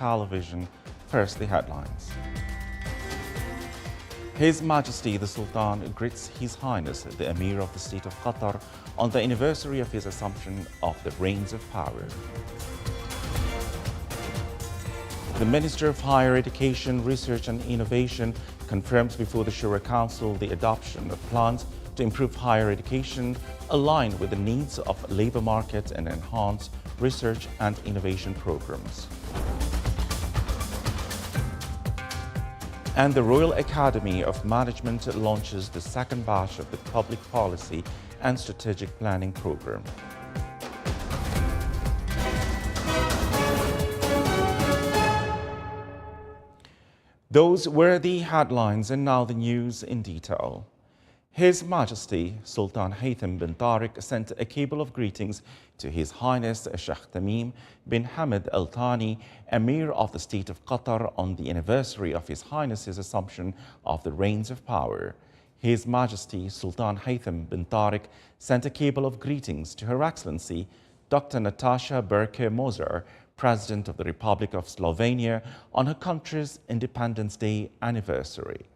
television. First, the headlines. His Majesty the Sultan greets His Highness the Emir of the State of Qatar on the anniversary of his assumption of the reins of power. The Minister of Higher Education, Research and Innovation confirms before the Shura Council the adoption of plans to improve higher education aligned with the needs of labour market and enhance research and innovation programs. And the Royal Academy of Management launches the second batch of the Public Policy and Strategic Planning Program. Those were the headlines, and now the news in detail. His Majesty Sultan Haytham bin Tariq sent a cable of greetings to His Highness Sheikh Tamim bin Hamad Al Thani, Emir of the State of Qatar, on the anniversary of His Highness's assumption of the reins of power. His Majesty Sultan Haytham bin Tariq sent a cable of greetings to Her Excellency Dr. Natasha Berke-Moser, President of the Republic of Slovenia, on her country's Independence Day anniversary.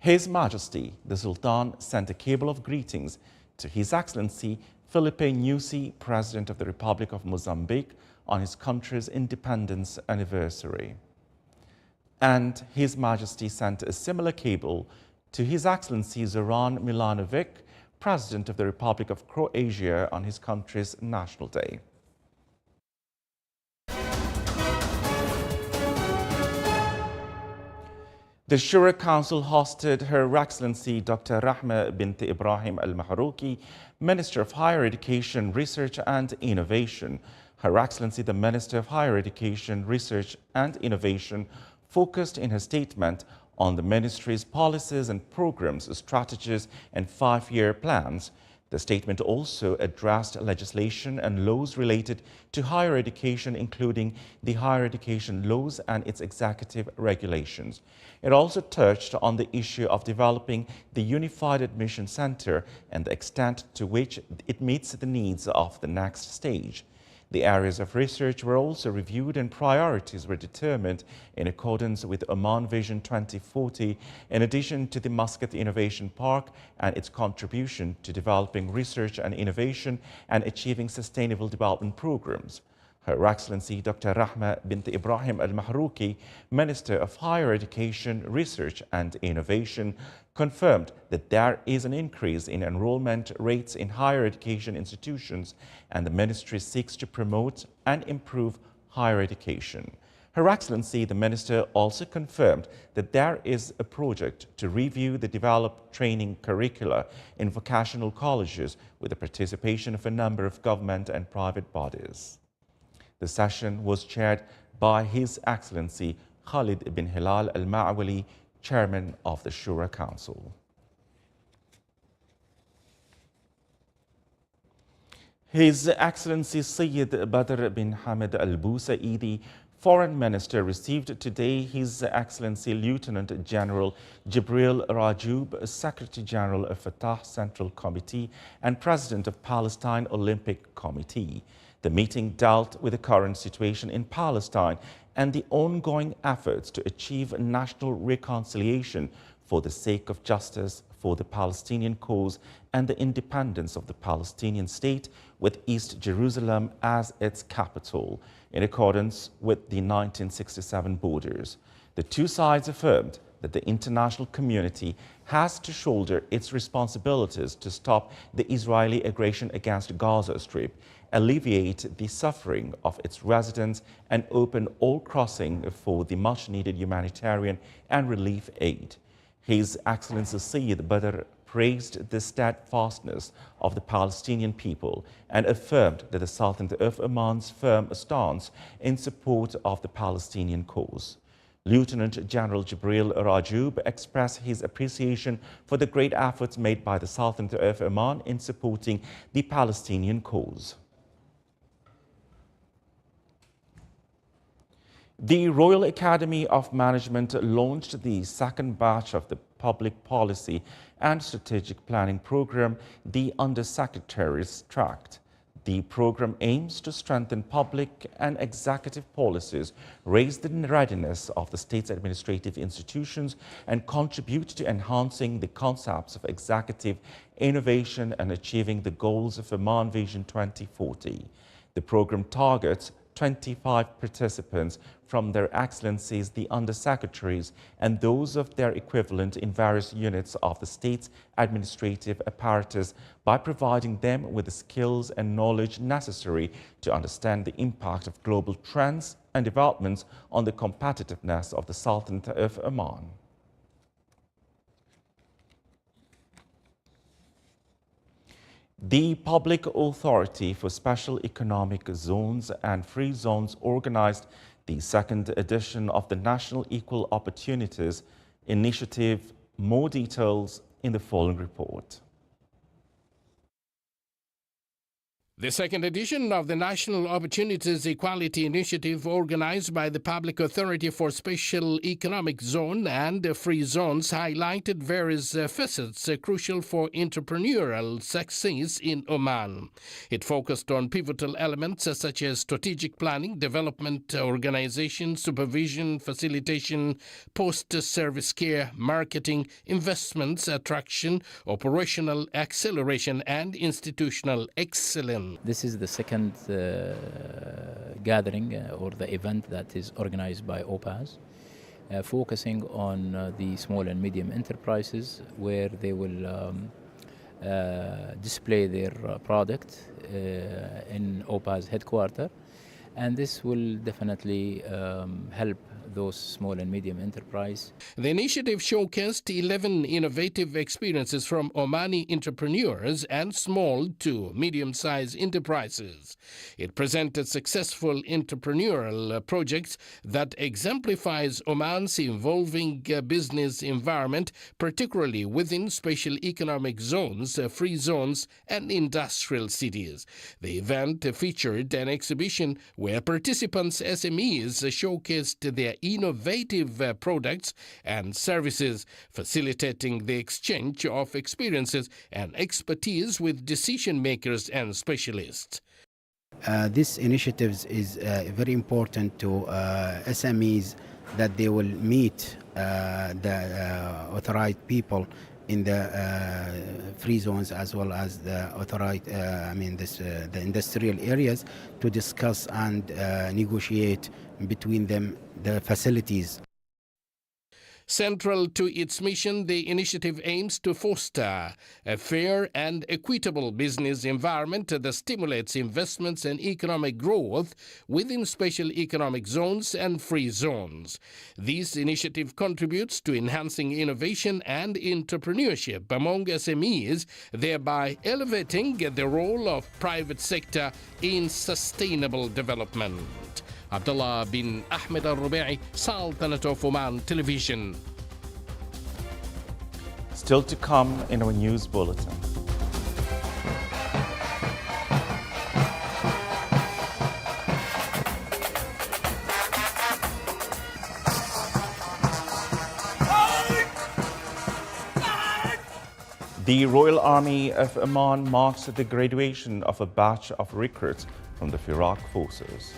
His Majesty the Sultan sent a cable of greetings to His Excellency Filipe Nyusi, President of the Republic of Mozambique, on his country's independence anniversary. And His Majesty sent a similar cable to His Excellency Zoran Milanovic, President of the Republic of Croatia, on his country's National Day. The Shura Council hosted Her Excellency Dr. Rahma bint Ibrahim Al-Mahrouki, Minister of Higher Education, Research and Innovation. Her Excellency the Minister of Higher Education, Research and Innovation focused in her statement on the Ministry's policies and programs, strategies and five-year plans. The statement also addressed legislation and laws related to higher education, including the higher education laws and its executive regulations. It also touched on the issue of developing the Unified Admission Center and the extent to which it meets the needs of the next stage. The areas of research were also reviewed and priorities were determined in accordance with Oman Vision 2040, in addition to the Muscat Innovation Park and its contribution to developing research and innovation and achieving sustainable development programs. Her Excellency Dr. Rahma bint Ibrahim Al-Mahrouki, Minister of Higher Education, Research and Innovation, confirmed that there is an increase in enrollment rates in higher education institutions and the Ministry seeks to promote and improve higher education. Her Excellency the Minister also confirmed that there is a project to review the developed training curricula in vocational colleges with the participation of a number of government and private bodies. The session was chaired by His Excellency Khalid ibn Hilal Al-Ma'wali, Chairman of the Shura Council. His Excellency Sayyid Badr bin Hamid Al-Busaidi, Foreign Minister, received today His Excellency Lieutenant General Jibril Rajoub, Secretary General of Fatah Central Committee and President of Palestine Olympic Committee. The meeting dealt with the current situation in Palestine and the ongoing efforts to achieve national reconciliation for the sake of justice for the Palestinian cause and the independence of the Palestinian state, with East Jerusalem as its capital, in accordance with the 1967 borders. The two sides affirmed that the international community has to shoulder its responsibilities to stop the Israeli aggression against Gaza Strip, alleviate the suffering of its residents, and open all crossing for the much-needed humanitarian and relief aid. His Excellency Sayyid Badr praised the steadfastness of the Palestinian people and affirmed that the Sultanate of Oman's firm stance in support of the Palestinian cause. Lieutenant General Jibril Rajoub expressed his appreciation for the great efforts made by the Sultanate of Oman in supporting the Palestinian cause. The Royal Academy of Management launched the second batch of the Public Policy and Strategic Planning Program, the Undersecretary's Tract. The program aims to strengthen public and executive policies, raise the readiness of the state's administrative institutions, and contribute to enhancing the concepts of executive innovation and achieving the goals of Oman Vision 2040. The program targets 25 participants from their excellencies, the undersecretaries, and those of their equivalent in various units of the state's administrative apparatus by providing them with the skills and knowledge necessary to understand the impact of global trends and developments on the competitiveness of the Sultanate of Oman. The Public Authority for Special Economic Zones and Free Zones organized the second edition of the National Equal Opportunities Initiative. More details in the following report. The second edition of the National Opportunities Equality Initiative, organized by the Public Authority for Special Economic Zone and Free Zones, highlighted various facets crucial for entrepreneurial success in Oman. It focused on pivotal elements such as strategic planning, development, organization, supervision, facilitation, post-service care, marketing, investments, attraction, operational acceleration, and institutional excellence. This is the second gathering or the event that is organized by OPAS, focusing on the small and medium enterprises, where they will display their product in OPAS headquarters, and this will definitely help those small and medium enterprise. The initiative showcased 11 innovative experiences from Omani entrepreneurs and small to medium-sized enterprises. It presented successful entrepreneurial projects that exemplifies Oman's evolving business environment, particularly within special economic zones, free zones, and industrial cities. The event featured an exhibition where participants' SMEs showcased their innovative products and services, facilitating the exchange of experiences and expertise with decision makers and specialists. This initiative is very important to SMEs, that they will meet the authorized people in the free zones as well as the authorized, the industrial areas, to discuss and negotiate between them the facilities. Central to its mission, the initiative aims to foster a fair and equitable business environment that stimulates investments and economic growth within special economic zones and free zones. This initiative contributes to enhancing innovation and entrepreneurship among SMEs, thereby elevating the role of private sector in sustainable development. Abdullah bin Ahmed al-Rubai, Sultanate of Oman Television. Still to come in our news bulletin. The Royal Army of Oman marks the graduation of a batch of recruits from the Iraq forces.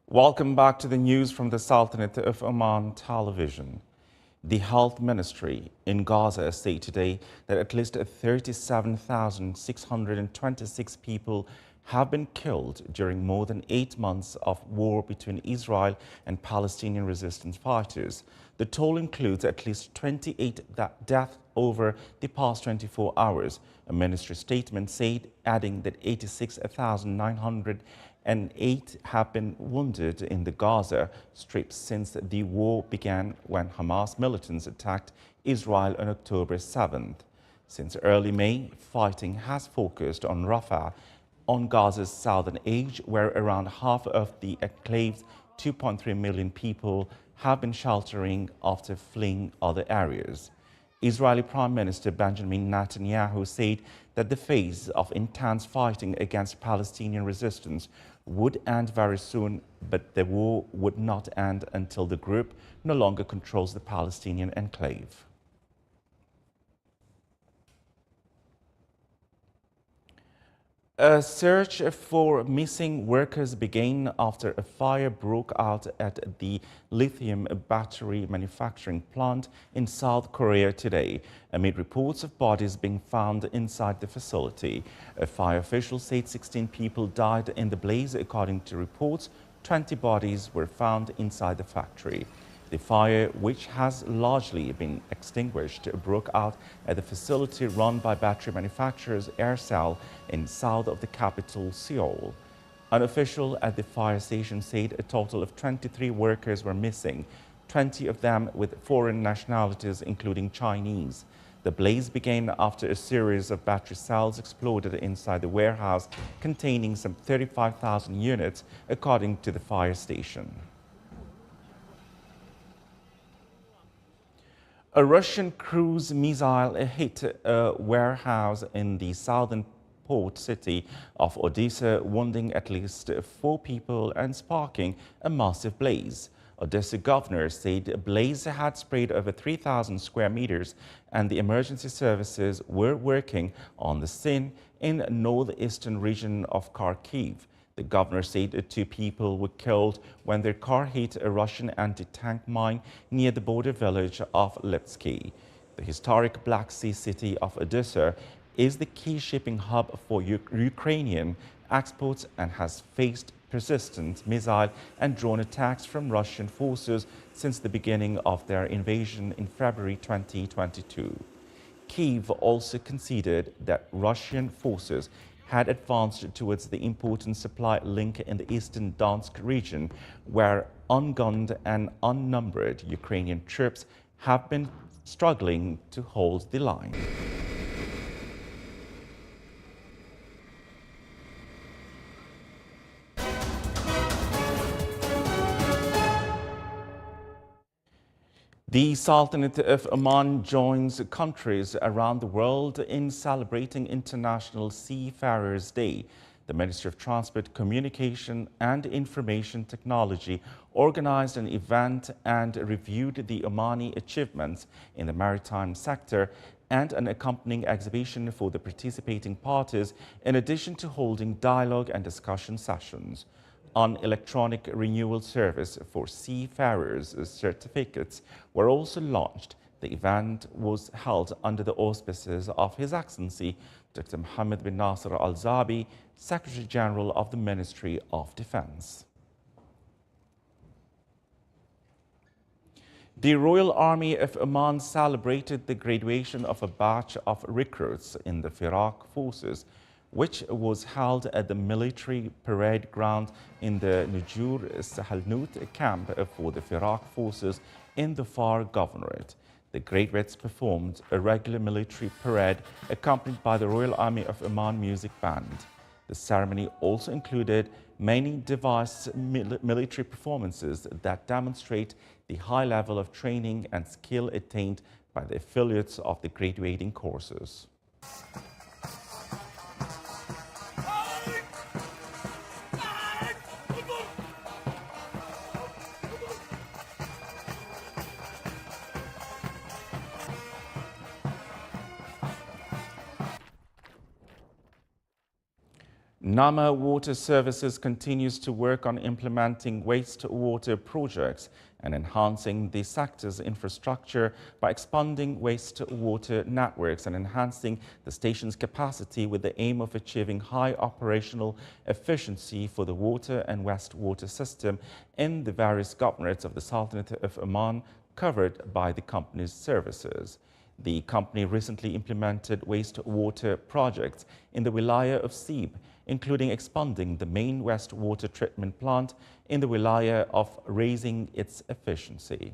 Welcome back to the news from the Sultanate of Oman television. The Health Ministry in Gaza stated today that at least 37,626 people have been killed during more than 8 months of war between Israel and Palestinian resistance fighters. The toll includes at least 28 deaths over the past 24 hours, a ministry statement said, adding that 86,908 have been wounded in the Gaza Strip since the war began when Hamas militants attacked Israel on October 7th. Since early May, fighting has focused on Rafah, on Gaza's southern edge, where around half of the enclave's 2.3 million people have been sheltering after fleeing other areas. Israeli Prime Minister Benjamin Netanyahu said that the phase of intense fighting against Palestinian resistance would end very soon, but the war would not end until the group no longer controls the Palestinian enclave. A search for missing workers began after a fire broke out at the lithium battery manufacturing plant in South Korea today, amid reports of bodies being found inside the facility. A fire official said 16 people died in the blaze. According to reports, 20 bodies were found inside the factory. The fire, which has largely been extinguished, broke out at the facility run by battery manufacturers Aircell in south of the capital, Seoul. An official at the fire station said a total of 23 workers were missing, 20 of them with foreign nationalities, including Chinese. The blaze began after a series of battery cells exploded inside the warehouse containing some 35,000 units, according to the fire station. A Russian cruise missile hit a warehouse in the southern port city of Odessa, wounding at least 4 people and sparking a massive blaze. Odessa governor said a blaze had spread over 3,000 square meters and the emergency services were working on the scene in northeastern region of Kharkiv. The governor said 2 people were killed when their car hit a Russian anti-tank mine near the border village of Lipsky. The historic Black Sea city of Odessa is the key shipping hub for Ukrainian exports and has faced persistent missile and drone attacks from Russian forces since the beginning of their invasion in February 2022. Kyiv also conceded that Russian forces had advanced towards the important supply link in the eastern Donetsk region, where ungunned and unnumbered Ukrainian troops have been struggling to hold the line. The Sultanate of Oman joins countries around the world in celebrating International Seafarers' Day. The Ministry of Transport, Communication and Information Technology organized an event and reviewed the Omani achievements in the maritime sector and an accompanying exhibition for the participating parties, in addition to holding dialogue and discussion sessions. An electronic renewal service for seafarers' certificates were also launched. The event was held under the auspices of His Excellency Dr. Mohammed bin Nasser Al Zabi, Secretary General of the Ministry of Defense. The Royal Army of Oman celebrated the graduation of a batch of recruits in the Iraq forces, which was held at the military parade ground in the Nujur Sahalnut camp for the Iraq forces in the Far Governorate. The graduates performed a regular military parade accompanied by the Royal Army of Oman Music Band. The ceremony also included many diverse military performances that demonstrate the high level of training and skill attained by the affiliates of the graduating courses. Nama Water Services continues to work on implementing wastewater projects and enhancing the sector's infrastructure by expanding wastewater networks and enhancing the station's capacity with the aim of achieving high operational efficiency for the water and wastewater system in the various governorates of the Sultanate of Oman covered by the company's services. The company recently implemented wastewater projects in the Wilaya of Sib, including expanding the main wastewater treatment plant in the Wilaya of raising its efficiency.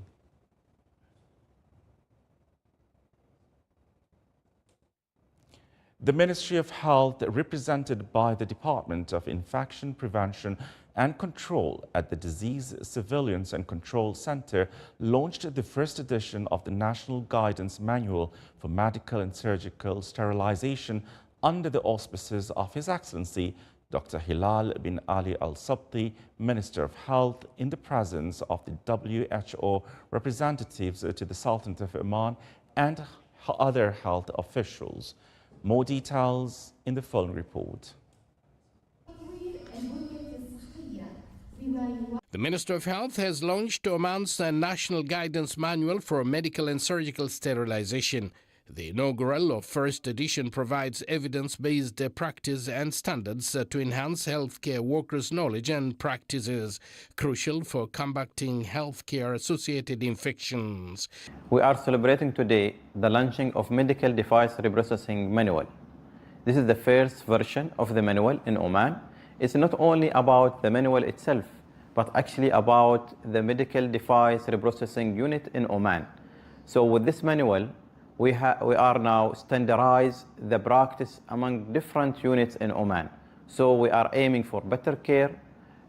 The Ministry of Health, represented by the Department of Infection Prevention and Control at the Disease Surveillance and Control Center, launched the first edition of the National Guidance Manual for Medical and Surgical Sterilization under the auspices of His Excellency Dr. Hilal bin Ali Al Sabti, Minister of Health, in the presence of the WHO representatives to the Sultanate of Oman and other health officials. More details in the following report. The Minister of Health has launched Oman's National Guidance Manual for Medical and Surgical Sterilization. The inaugural or first edition provides evidence-based practice and standards to enhance healthcare workers' knowledge and practices, crucial for combating healthcare-associated infections. We are celebrating today the launching of Medical Device Reprocessing Manual. This is the first version of the manual in Oman. It's not only about the manual itself, but actually about the Medical Device Reprocessing Unit in Oman. So with this manual, we are now standardize the practice among different units in Oman. So we are aiming for better care,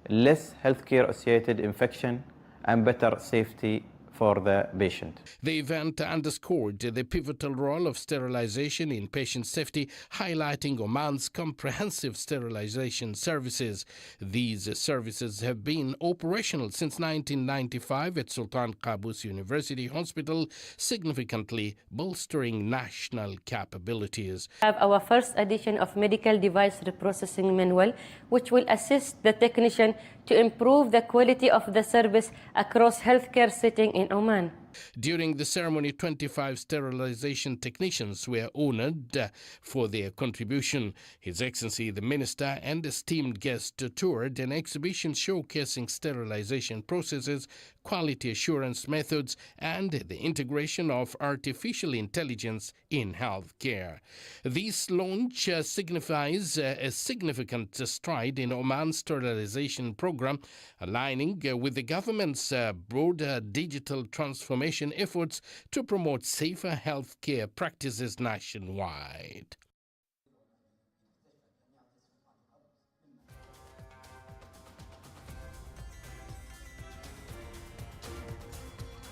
less healthcare associated infection, and better safety for the patient. The event underscored the pivotal role of sterilization in patient safety, highlighting Oman's comprehensive sterilization services. These services have been operational since 1995 at Sultan Qaboos University Hospital, significantly bolstering national capabilities. We have our first edition of Medical Device Reprocessing Manual, which will assist the technician to improve the quality of the service across healthcare setting in Oman. During the ceremony, 25 sterilization technicians were honored for their contribution. His Excellency the Minister and esteemed guests toured an exhibition showcasing sterilization processes, quality assurance methods, and the integration of artificial intelligence in healthcare. This launch signifies a significant stride in Oman's sterilization program, aligning with the government's broader digital transformation efforts to promote safer healthcare practices nationwide.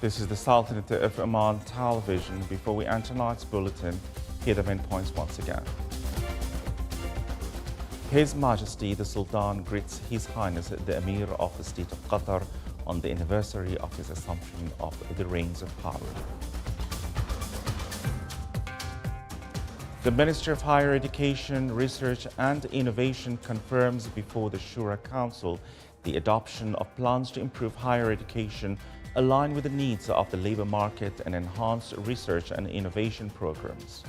This is the Sultanate of Oman television. Before we enter tonight's bulletin, here are the main points once again. His Majesty the Sultan greets His Highness the Emir of the State of Qatar on the anniversary of his assumption of the reins of power. The Ministry of Higher Education, Research and Innovation confirms before the Shura Council the adoption of plans to improve higher education, align with the needs of the labor market and enhance research and innovation programs.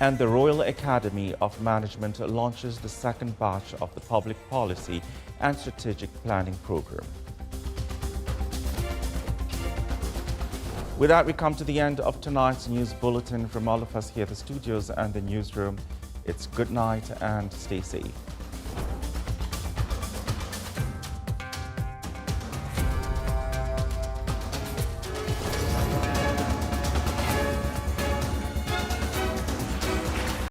And the Royal Academy of Management launches the second batch of the Public Policy and Strategic Planning Program. With that, we come to the end of tonight's news bulletin. From all of us here at the studios and the newsroom, it's good night and stay safe.